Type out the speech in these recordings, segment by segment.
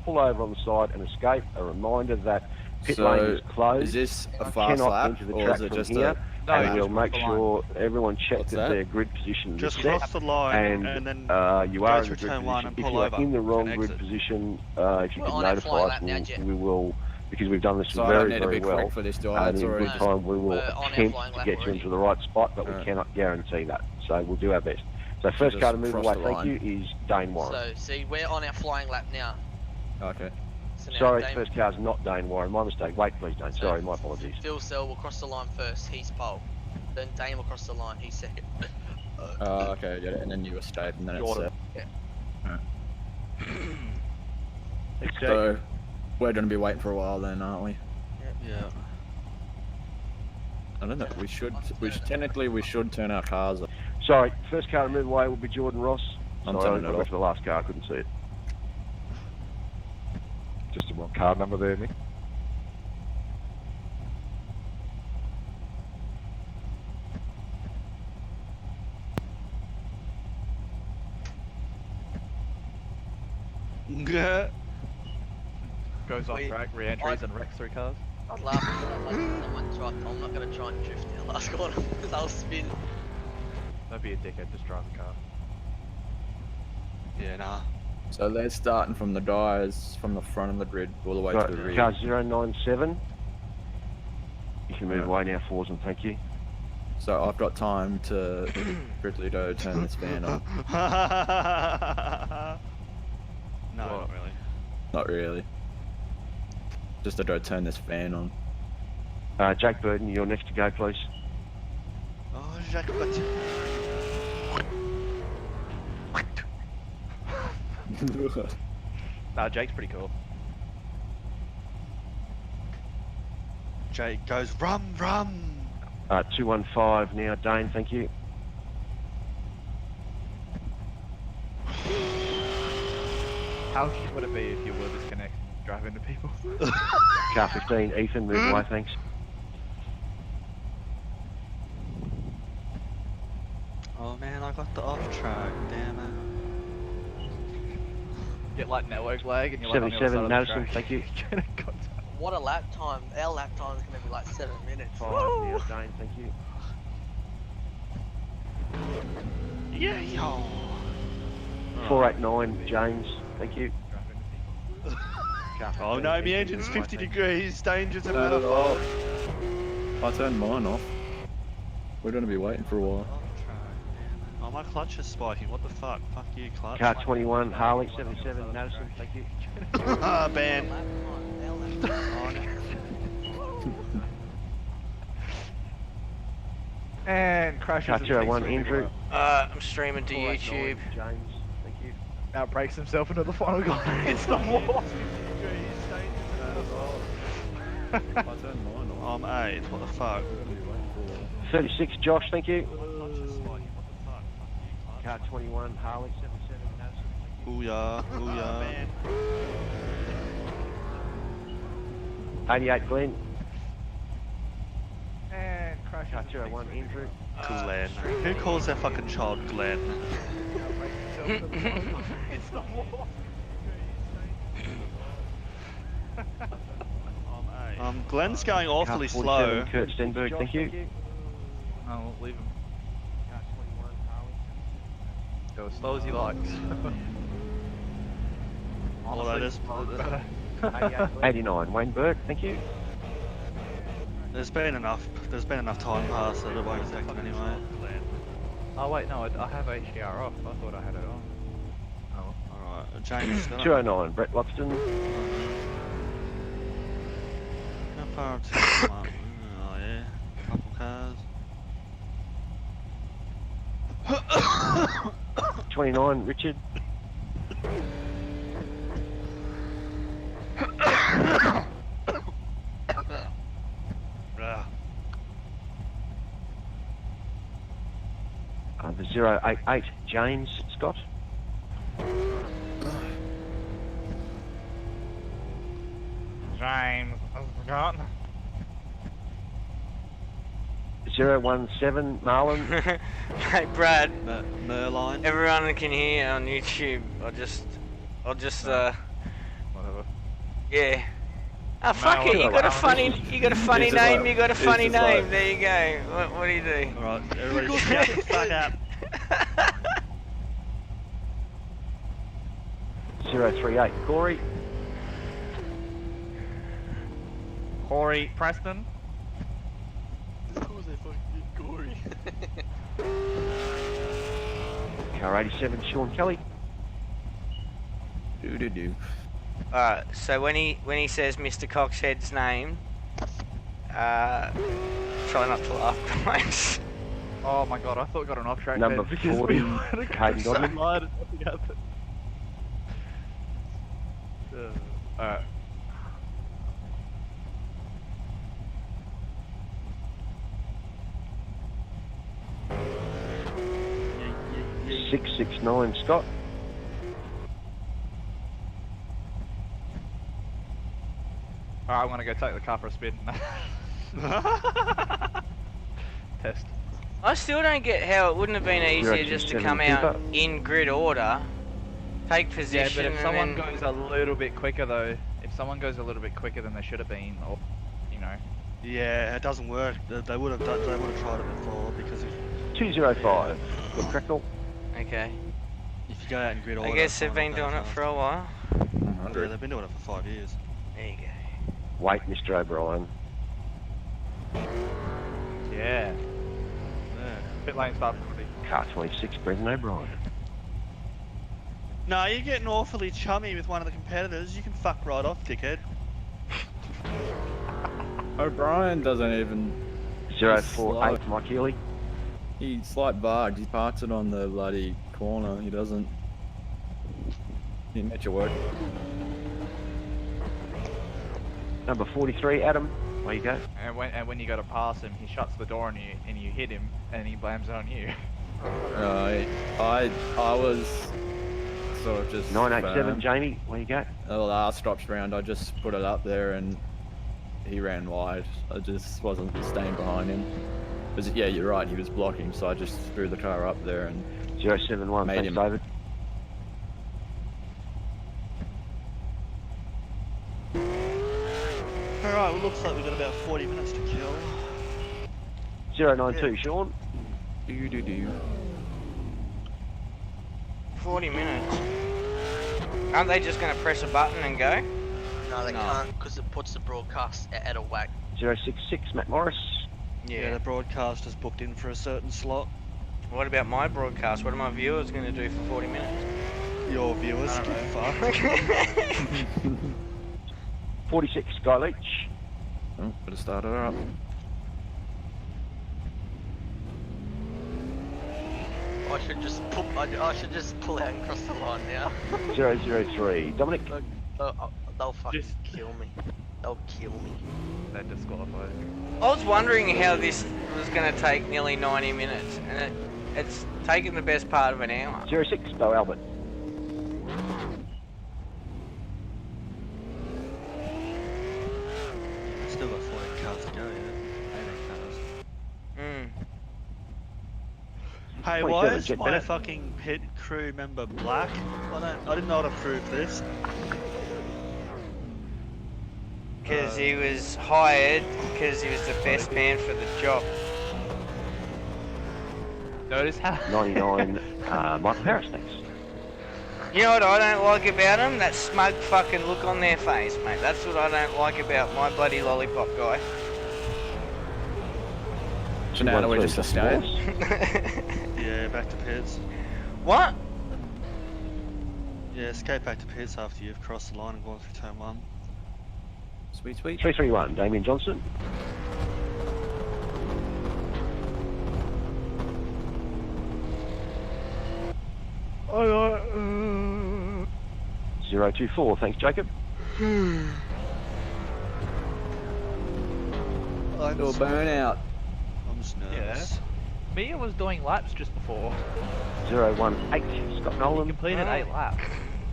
pull over on the side and escape. A reminder that pit lane is closed. Is this a You fast cannot lap, enter the or track is it from just here. No, And we'll just make cross the line. sure everyone checks What's that that? their grid position is Just set. cross the line and then you are go in the through grid turn one position. and If pull you are over in the wrong and grid exit. position, if you We're could on our notify flying us, lap now, Jett. we will, because we've done this So I don't very, need to very be well. quick for this, do I? And It's in already... good time, we will We're on our attempt flying to lap get you already. into the right spot, but we cannot guarantee that. So we'll do our best. So first just car to move cross away, the thank line. you, is Dane Warren. So, see, we're on our flying lap now. Okay. So now Sorry, Dane, first car's not Dane Warren. My mistake. Wait, please, Dane. Sorry, my apologies. Phil Sell will cross the line first, he's pole. Then Dane will cross the line, he's second. Okay, I get it. And then you escape, and then it's set. So, we're going to be waiting for a while then, aren't we? Yeah. I don't know. We should turn our cars off. Sorry, first car to move away will be Jordan Ross. I'm Sorry, turning I it went off. for the last car, I couldn't see it. Just a what car number there, Nick? Goes off Wait, track, re-entries and wrecks 3 cars. I'd laugh if someone tried. I'm not going to try and drift in the last corner because I'll spin. Don't be a dickhead, just drive the car. Yeah, nah. So they're starting from the guys from the front of the grid all the way Right, to the rear. car 097. You can move away now, Forsen, thank you. So I've got time to quickly go turn this van on. No, not really. Not really. Just to go turn this fan on. Jake Burden, you're next to go, please. Oh, Jacques, but... Nah, Jake's pretty cool. Jake goes, rum, rum! 215 now, Dane, thank you. How shit would it be if you were disconnected drive into people? Car 15, Ethan, move away, thanks. Oh man, I got the off track, damn it. Get like network lag and you're like on the other 77, side of the Madison, track. thank you. God. What a lap time. Our lap time is going to be like 7 minutes. 5 now, Dane, thank you. Yeah, yo! 489, James, thank you. Oh no, my engine's 50 degrees, danger's Turn about it off. I turned mine off. We're going to be waiting for a while. Oh, my clutch is spiking, what the fuck? Fuck you, clutch. Car 21, Harley, 77, Madison, thank you. Ban. And crashes. Car and 201, takes Andrew. I'm streaming to 489, YouTube. James, thank you. Outbreaks himself into the final goal. It's the wall. I turned mine off. I'm 8, what the fuck? 36, Josh, thank you. My clutch is spiking, what the fuck? Fuck you, Car 21, Harley, 77, Madison, thank you. Booyah, booyah. 88, Glenn. And crashes. Car and 201, takes Andrew. Glenn. Who calls their fucking child Glenn? It's the wall. Glenn's going awfully Car slow. 47, Kurt Stenberg, thank you. No, we'll leave him. Car 21, Harley. Go as slow as he likes. Although Better. 89, Wayne Burke, thank you. there's been enough time passed that it won't affect him anyway. Oh wait, no, I have HDR off. I thought I had it on. Oh. Alright, James, go. 209, Brett Loxton. How far up to the mark? Oh yeah, couple cars. 29, Richard. The 088, James Scott. James, I've forgotten. 017, Marlon. Hey Brad, Merline. everyone can hear on YouTube. I'll just Whatever. Yeah. Oh fuck Mate, it! You got a funny name. You got a funny It's just name. like- You got a it's funny just like- name. There you go. What do you do? Alright, everybody shut the fuck up. 038. Corey. Corey Preston. Of course they fucking gory. Car 87. Sean Kelly. Do. Alright. So when he says Mr. Coxhead's name, try not to laugh, guys. Oh my god, I thought I got an off track. Number there because 40. we were Caden Godwin. Alright. Alright. 669. Scott. Alright, I'm gonna go take the car for a spin. Test. I still don't get how it wouldn't have been easier just to come out in grid order, take Yeah, position, but if someone and then... goes a little bit quicker though, if someone goes a little bit quicker than they should have been, or, you know. Yeah, it doesn't work. They would have tried it before because 205. Good crackle. Okay. if you go out in grid order. I guess they've it's been not doing that it for a while. fast. Yeah, they've been doing it for 5 years. There you go. Wait, Mr. O'Brien. Yeah. Yeah. Pit lane start quickly. Car 26. Brendan O'Brien. No, you're getting awfully chummy with one of the competitors. You can fuck right off, dickhead. O'Brien doesn't even. 048. Mike Healy. He's slight bugged. He parks it on the bloody corner. He doesn't. He didn't met your work. Number 43. Adam. Where you go? And when you go to pass him, he shuts the door and you hit him, and he blames it on you. I was sort of just. 987. Jamie. Where you go? The last stops round, I just put it up there and he ran wide. I just wasn't staying behind him. Yeah, you're right. He was blocking, so I just threw the car up there and 071. Made Thanks, him. David. Alright, well, looks like we've got about 40 minutes to kill. 092. Sean. do. 40 minutes. Aren't they just going to press a button and go? No, they can't because it puts the broadcast out of whack. 066. Matt Morris. Yeah, the broadcaster's booked in for a certain slot. What about my broadcast? What are my viewers going to do for 40 minutes? Your viewers I don't get fucked. 46. Guy Leach. Oh, better start it up. I should just pull out and cross the line now. 003. Dominic. They'll fucking kill me. They'll kill me. They're disqualified. I was wondering how this was going to take nearly 90 minutes, and it's taken the best part of an hour. 06. Bo Albert. Still got 14 cars to go, yeah. 18 cars. Hey, 27, why is Jett my Bennett. fucking pit crew member black? I didn't know how to prove this. Because he was hired because he was the best man for the job. Notice how 99. Michael Harris. Thanks. You know what I don't like about him? That smug fucking look on their face, mate. That's what I don't like about my bloody lollipop guy. So now we just escape. Yeah, back to pits. What? Yeah, escape back to pits after you've crossed the line and gone through turn 1. Sweet. 331. Damien Johnson. Oh, 024. Thanks, Jacob. Little burnout. I'm just nervous. Mia was doing laps just before. 018. Scott He Nolan. completed 8 laps.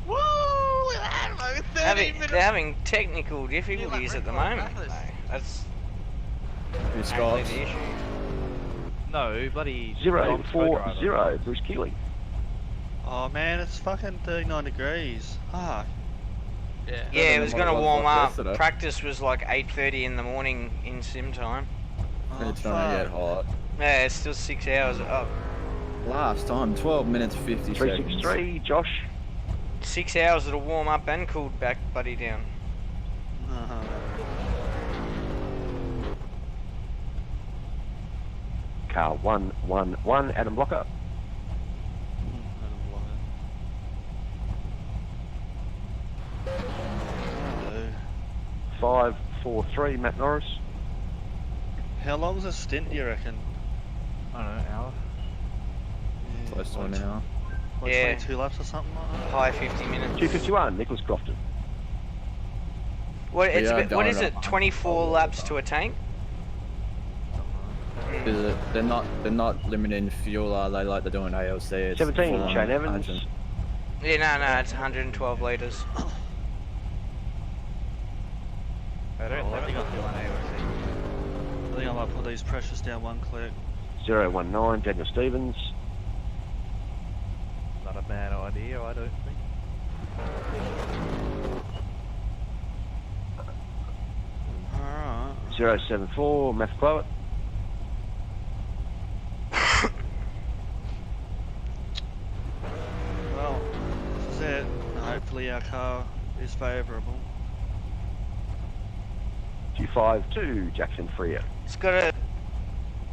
Woo! Look at that, man. 13 minutes. They're having technical difficulties at the moment. Bathurst. mate. That's Who's apparently Scops? the issue. No, bloody Dom's co-driver. 040. Bruce Keeley. Oh man, it's fucking 39 degrees. Ah, Yeah. Yeah, it was than what going to it was warm like up. yesterday. Practice was like 8:30 in the morning in sim time. Oh, It's trying to get fuck. hot. Yeah, it's still 6 hours up. Last time, 12 minutes 50 seconds. 363, Josh. 6 hours it'll warm up and cool back buddy down. Uh-huh. Car 111, Adam Blocker. Hello. 543, Matt Norris. How long's a stint, do you reckon? I don't know, an hour. Yeah, Close to like an hour. Like Yeah. 22 laps or something like that? High 50 minutes. 251, Nicholas Crofton. What, it's Yeah, a bit, what going is it? up. 24 laps to a tank? Is it? They're not limiting fuel, are they? Like they're doing ALC. It's 17, full on Shane Evans. hydrogen. Yeah, no, it's 112 litres. They don't Oh, I think limit I'll you on AOC. I think I might put these pressures down one click. 019, Daniel Stevens. Not a bad idea, I don't think. Alright. 074, Matt Clowett. Well, this is it. Hopefully our car is favourable. 252, Jackson Freer. It's got to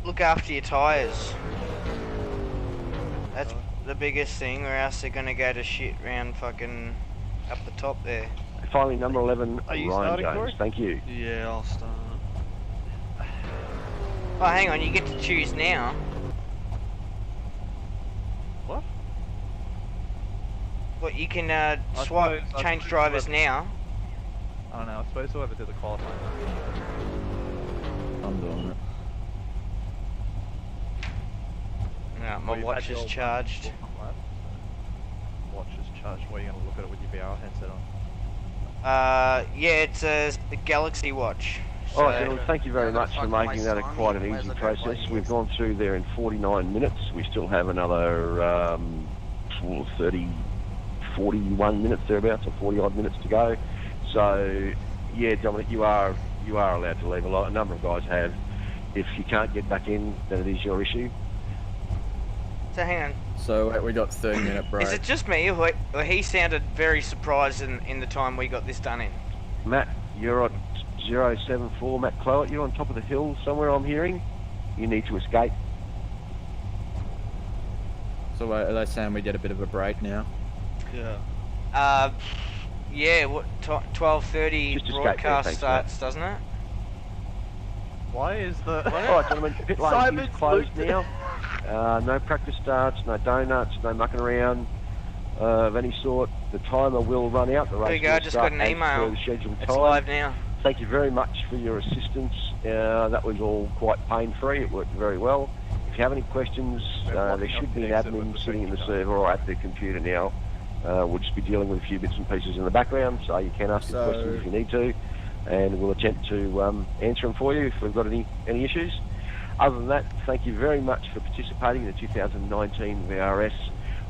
look after your tyres. That's the biggest thing, or else they're going to go to shit round fucking up the top there. Finally, number 11, Are you Ryan starting, Jones. Corey? Thank you. Yeah, I'll start. Oh, hang on, you get to choose now. What? What, you can suppose- I change suppose drivers whoever- now. I don't know, I suppose whoever did the qualifying. I'm doing it. No, my Well, you've watch had is your charged. lap, so watch is charged. What are you going to look at it with your VR headset on? Yeah, it's a Galaxy watch. All right, So- gentlemen, thank you very Yeah, much for fucking making waste that time. quite an Where's easy the process. deadline? We've gone through there in 49 minutes. We still have another 41 minutes thereabouts, or 40 odd minutes to go. So, yeah, Dominic, you are allowed to leave. A number of guys have. If you can't get back in, then it is your issue. So hang on. So we got 30-minute break. Is it just me, or he sounded very surprised in the time we got this done in? Matt, you're on 074, Matt Clowett. You're on top of the hill somewhere, I'm hearing. You need to escape. So are they saying we get a bit of a break now? Yeah. Yeah, what 12:30 Just escape there, broadcast thanks, starts, doesn't it? Why is the... All right, gentlemen, pit lane is Simon's closed looked- now. No practice starts, no donuts, no mucking around of any sort. The timer will run out. The race There you go, will just start got an as email. per the scheduled It's time. live now. Thank you very much for your assistance. That was all quite pain-free. It worked very well. If you have any questions, there should be an admin sitting in the server or at the computer now. We'll just be dealing with a few bits and pieces in the background, so you can ask your questions if you need to, and we'll attempt to answer them for you if we've got any issues. Other than that, thank you very much for participating in the 2019 VRS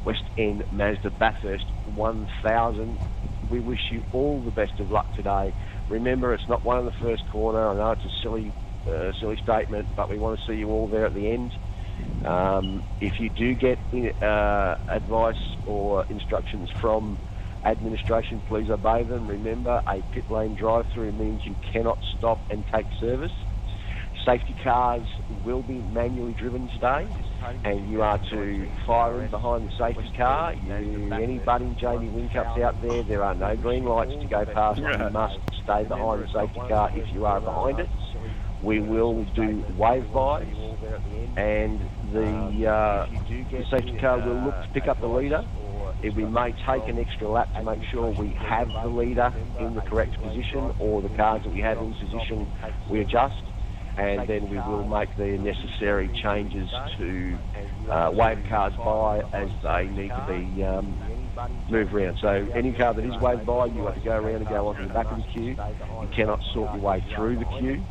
West End Mazda Bathurst 1000. We wish you all the best of luck today. Remember, it's not one in the first corner. I know it's a silly statement, but we want to see you all there at the end. If you do get advice or instructions from administration, please obey them. Remember, a pit lane drive-through means you cannot stop and take service. Safety cars will be manually driven today, and you are to fire in behind the safety car. Any budding Jamie Wincups out there are no green lights to go past. You must stay behind the safety car if you are behind it. We will do wave-bys, and the safety car will look to pick up the leader. We may take an extra lap to make sure we have the leader in the correct position, or the cars that we have in position we adjust, and then we will make the necessary changes to wave cars by as they need to be moved around. So any car that is waved by, you have to go around and go onto the back of the queue. You cannot sort your way through the queue.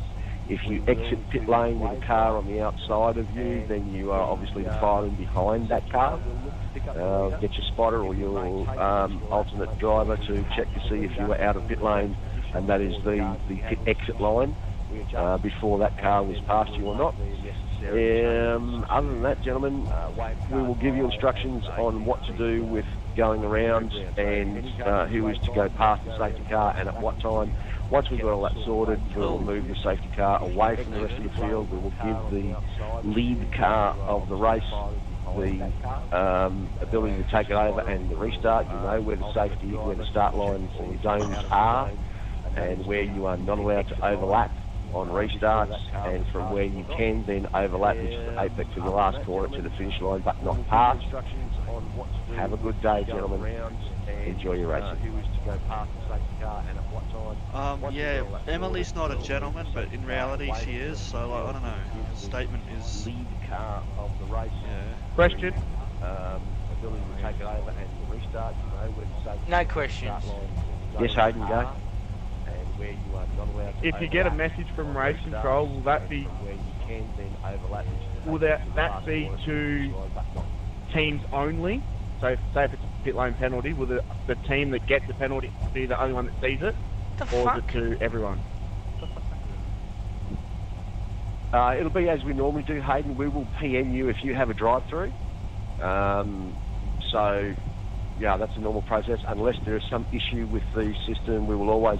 If you exit pit lane with a car on the outside of you, then you are obviously filing behind that car. get your spotter or your alternate driver to check to see if you were out of pit lane, and that is the pit exit line, before that car was past you or not. Other than that, gentlemen, we will give you instructions on what to do with going around and who is to go past the safety car and at what time. Once we've got all that sorted, we'll move the safety car away from the rest of the field. We will give the lead car of the race the ability to take it over and the restart. You know where the safety, where the start lines and zones are, and where you are not allowed to overlap on restarts, and from where you can then overlap, which is the apex of the last corner to the finish line, but not past. Have a good day, gentlemen. Enjoy your racing. Yeah, Emily's not a gentleman, but in reality she is, so like, I don't know. The statement is... Lead car of the race. Yeah. Question. Ability to take it over and restart, you know, where the safety No questions. Yes, Hayden, go. And where you are not allowed to If you get a message from race control, will that be? where you can then overlap. Will that be to teams only? So, say if it's a pit lane penalty, will the team that gets the penalty be the only one that sees it, or is it to everyone? It'll be as we normally do, Hayden. We will PM you if you have a drive-through. So, yeah, that's a normal process. Unless there is some issue with the system, we will always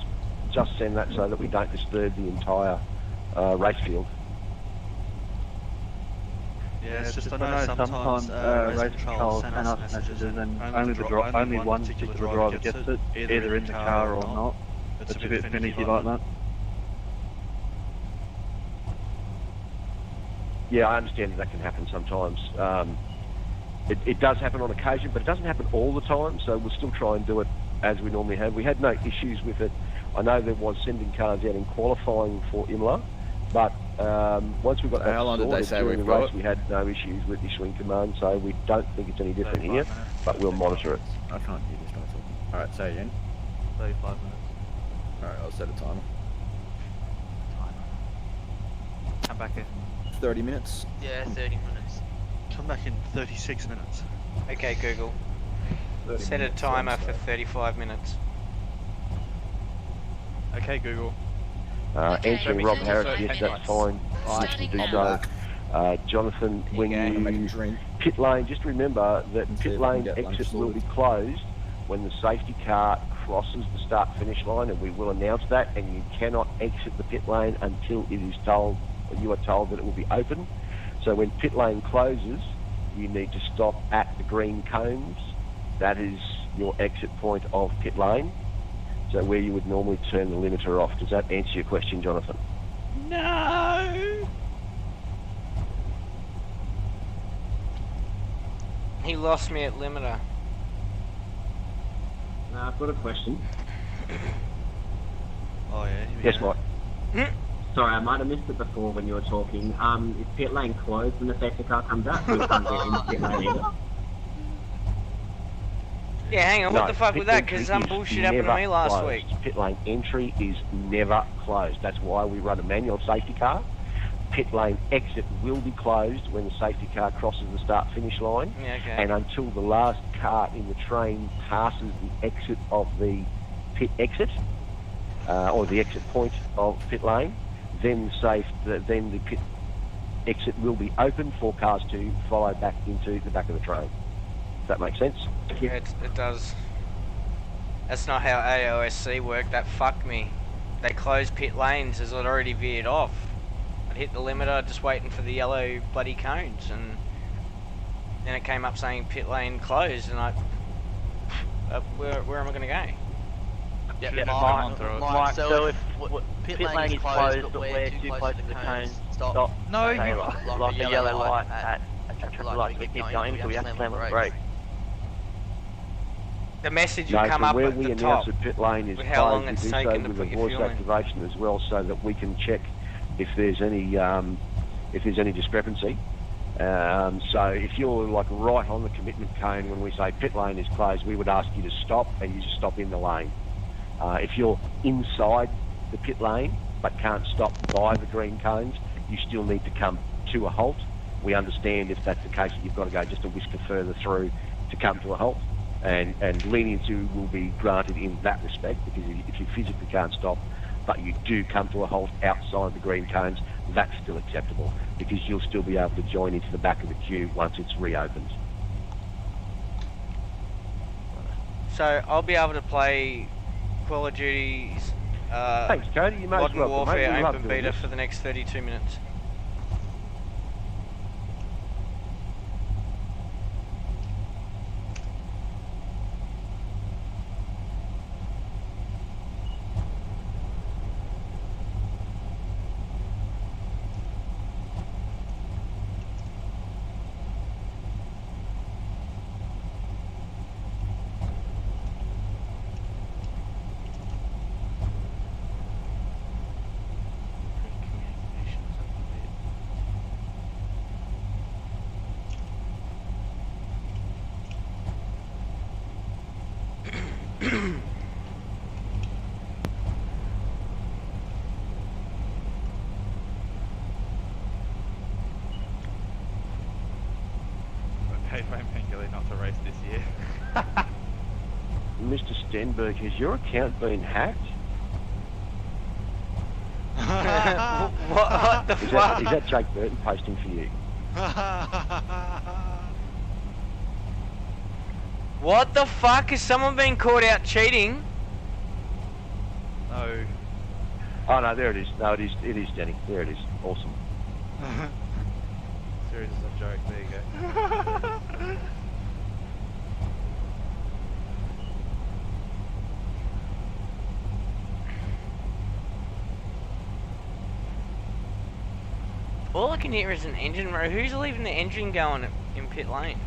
just send that so that we don't disturb the entire race field. Yeah, it's just I know sometimes race control send us messages and only one particular driver gets it, either in the car or not. It's a bit finicky like that. Yeah, I understand that can happen sometimes. It does happen on occasion, but it doesn't happen all the time, so we'll still try and do it as we normally have. We had no issues with it. I know there was sending cars out in qualifying for Imola, but once we got that sorted during the race, we had no issues with issuing command, so we don't think it's any different here, but we'll monitor it. I can't hear this guy talking. Alright, say again. 35 minutes. Alright, I'll set a timer. Come back in. 30 minutes. Yeah, 30 minutes. Come back in 36 minutes. Okay, Google. Set a timer for 35 minutes. Okay, Google. Answering Rob Harris, yes, that's fine. Permission to do so. Jonathan, when you pit lane, just remember that pit lane exit will be closed when the safety car crosses the start-finish line, and we will announce that, and you cannot exit the pit lane until it is told, or you are told that it will be open. So when pit lane closes, you need to stop at the green cones. That is your exit point of pit lane. So where you would normally turn the limiter off. Does that answer your question, Jonathan? No! He lost me at limiter. I've got a question. Oh yeah. Yes, Mike. Sorry, I might have missed it before when you were talking. Is pit lane closed when the safety car comes out? We can't get into pit lane either. Yeah, hang on, what the fuck with that? Because some bullshit happened to me last week. Pit lane entry is never closed. That's why we run a manual safety car. Pit lane exit will be closed when the safety car crosses the start-finish line. Yeah, okay. And until the last car in the train passes the exit of the pit exit, or the exit point of pit lane, then the pit exit will be open for cars to follow back into the back of the train. Does that make sense? Yeah, it does. That's not how AOSC worked. That fucked me. They closed pit lanes as I'd already veered off. I'd hit the limiter just waiting for the yellow bloody cones, and then it came up saying pit lane closed, and where am I going to go? Yeah, Mike, so if pit lane is closed, but we're too close to the cones, stop. No, you like a yellow light at a traffic light. We keep going until we have to slam on the brake. The message will come up where at we the announce top. that pit lane is with how long closed, we it's do so taken to with a put your voice fuel in. activation as well, so that we can check if there's any discrepancy. So if you're like right on the commitment cone when we say pit lane is closed, we would ask you to stop, and you just stop in the lane. If you're inside the pit lane but can't stop by the green cones, you still need to come to a halt. We understand if that's the case that you've got to go just a whisker further through to come to a halt, and leniency will be granted in that respect, because if you physically can't stop, but you do come to a halt outside the green cones, that's still acceptable, because you'll still be able to join into the back of the queue once it's reopened. So I'll be able to play Call of Duty's Thanks, Cody. You may as Modern well. Warfare We love open doing beta this. for the next 32 minutes. Not to race this year. Mr. Stenberg, has your account been hacked? What the fuck? Is that Jake Burton posting for you? What the fuck? Has someone been caught out cheating? No. Oh no, there it is. No, it is Denny. There it is. Awesome. Series is a joke. There you go. All I can hear is an engine row. Who's leaving the engine going in pit lane?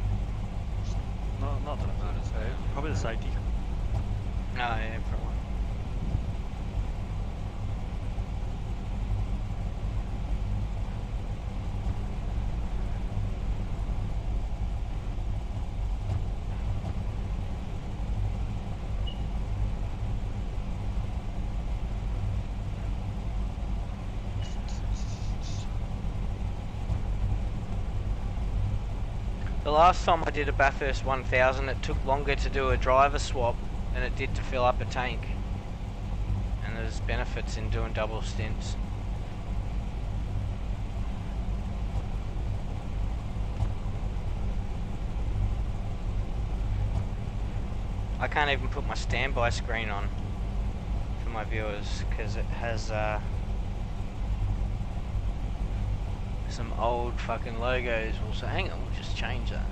Not that I'm going to say. Probably the safety. Oh yeah, probably. The last time I did a Bathurst 1000, it took longer to do a driver swap than it did to fill up a tank. And there's benefits in doing double stints. I can't even put my standby screen on for my viewers because it has some old fucking logos. We'll say, hang on, we'll just change that.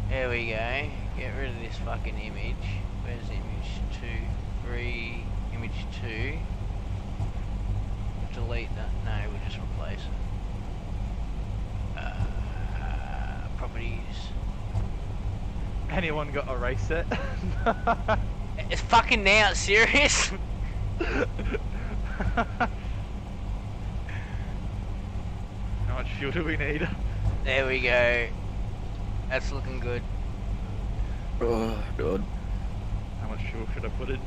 There we go. Get rid of this fucking image. Where's image 2? Image 2. Delete that. No, we'll just replace it. Properties. Anyone got a race set? It's fucking now, serious? How much fuel do we need? There we go. That's looking good. Oh, God. How much fuel should I put in?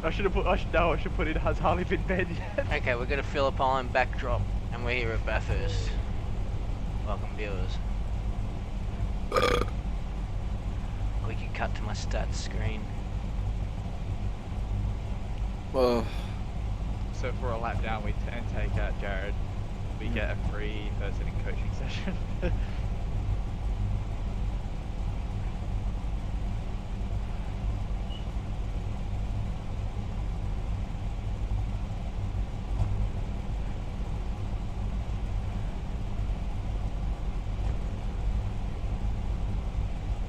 I should put in has hardly been bed yet. Okay, we're gonna Phillip Island backdrop, and we're here at Bathurst. Welcome, viewers. We can cut to my stats screen. Well, So for a lap down, we take out Jared. We get a free person in coaching session.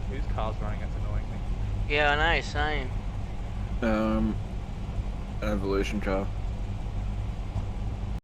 Whose car's running? That's annoying me. Yeah, I know, same. an Evolution car.